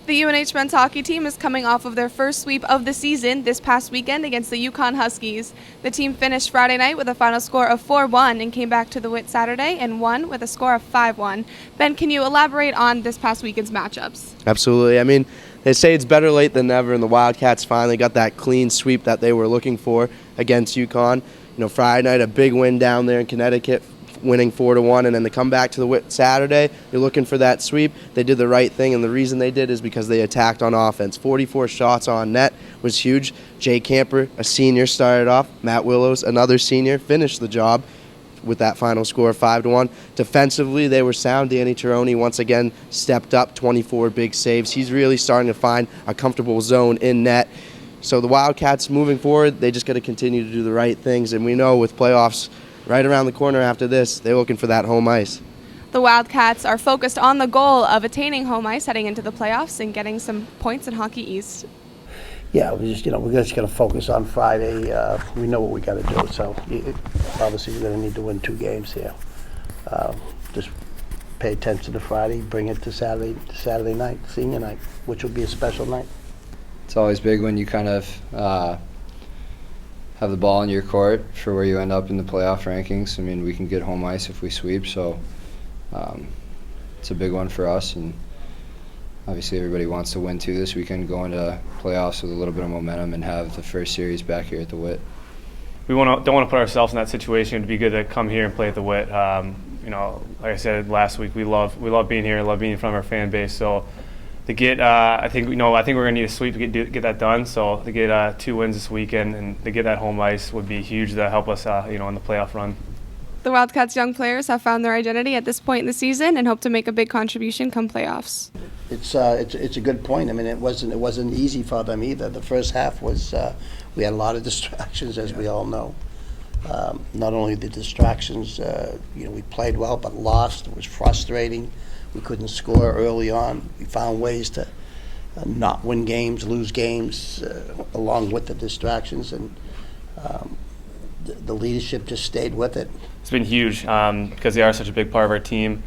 The UNH men's hockey team is coming off of their first sweep of the season this past weekend against the Yukon Huskies. The team finished Friday night with a final score of 4-1 and came back to the Wit Saturday and won with a score of 5-1. Ben, can you elaborate on this past weekend's matchups? Absolutely. I mean, they say it's better late than never, and the Wildcats finally got that clean sweep that they were looking for against Yukon. Friday night, a big win down there in Connecticut, winning 4-1, and then they come back to the Wit Saturday. You're looking for that sweep. They did the right thing, and the reason they did is because they attacked on offense. 44 shots on net was huge. Jay Camper, a senior, started off. Matt Willows, another senior, finished the job with that final score of 5-1. Defensively, they were sound. Danny Tironi once again stepped up, 24 big saves. He's really starting to find a comfortable zone in net. So the Wildcats moving forward, they just got to continue to do the right things, and we know with playoffs right around the corner after this, they're looking for that home ice. The Wildcats are focused on the goal of attaining home ice heading into the playoffs and getting some points in Hockey East. Yeah, we just got to focus on Friday. We know what we got to do. So obviously we're going to need to win 2 games here. Just pay attention to Friday, bring it to Saturday night, senior night, which will be a special night. It's always big when you kind of have the ball in your court for where you end up in the playoff rankings. I mean, we can get home ice if we sweep, so it's a big one for us. And obviously everybody wants to win too this weekend, go into playoffs with a little bit of momentum and have the first series back here at the Wit. We don't want to put ourselves in that situation. It'd be good to come here and play at the Wit. Like I said last week, we love being here, love being in front of our fan base. So to get, I think we're going to need a sweep to get that done. So to get 2 wins this weekend and to get that home ice would be huge to help us, in the playoff run. The Wildcats' young players have found their identity at this point in the season and hope to make a big contribution come playoffs. It's a good point. I mean, it wasn't easy for them either. The first half was we had a lot of distractions, as we all know. Not only the distractions, we played well, but lost. It was frustrating. We couldn't score early on. We found ways to not win games, lose games, along with the distractions, and the leadership just stayed with it. It's been huge because they are such a big part of our team.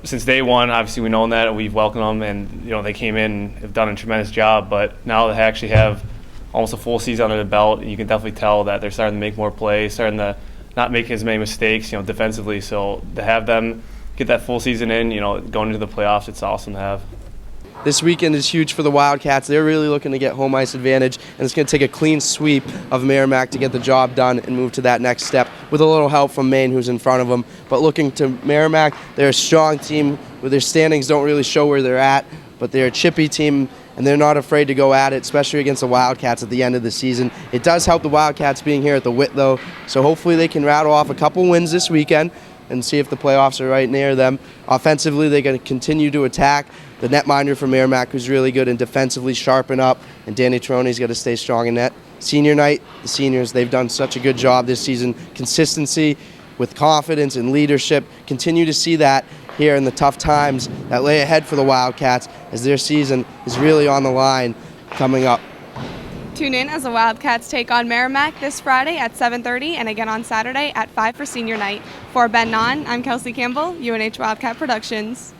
Since day one, obviously we know that, and we've welcomed them, and they came in and have done a tremendous job. But now they actually have almost a full season under the belt, and you can definitely tell that they're starting to make more plays, starting to not make as many mistakes, defensively. So to have them get that full season in, going into the playoffs, it's awesome to have. This weekend is huge for the Wildcats. They're really looking to get home ice advantage, and it's going to take a clean sweep of Merrimack to get the job done and move to that next step with a little help from Maine, who's in front of them. But looking to Merrimack, they're a strong team where their standings don't really show where they're at, but they're a chippy team, and they're not afraid to go at it, especially against the Wildcats at the end of the season. It does help the Wildcats being here at the Wit, though, so hopefully they can rattle off a couple wins this weekend and see if the playoffs are right near them. Offensively, they're going to continue to attack. The netminder for Merrimack, who's really good, and defensively sharpen up, and Danny Tironi's got to stay strong in net. Senior night, the seniors, they've done such a good job this season. Consistency with confidence and leadership. Continue to see that here in the tough times that lay ahead for the Wildcats as their season is really on the line coming up. Tune in as the Wildcats take on Merrimack this Friday at 7:30 and again on Saturday at 5 for senior night. For Ben Nahn, I'm Kelsey Campbell, UNH Wildcat Productions.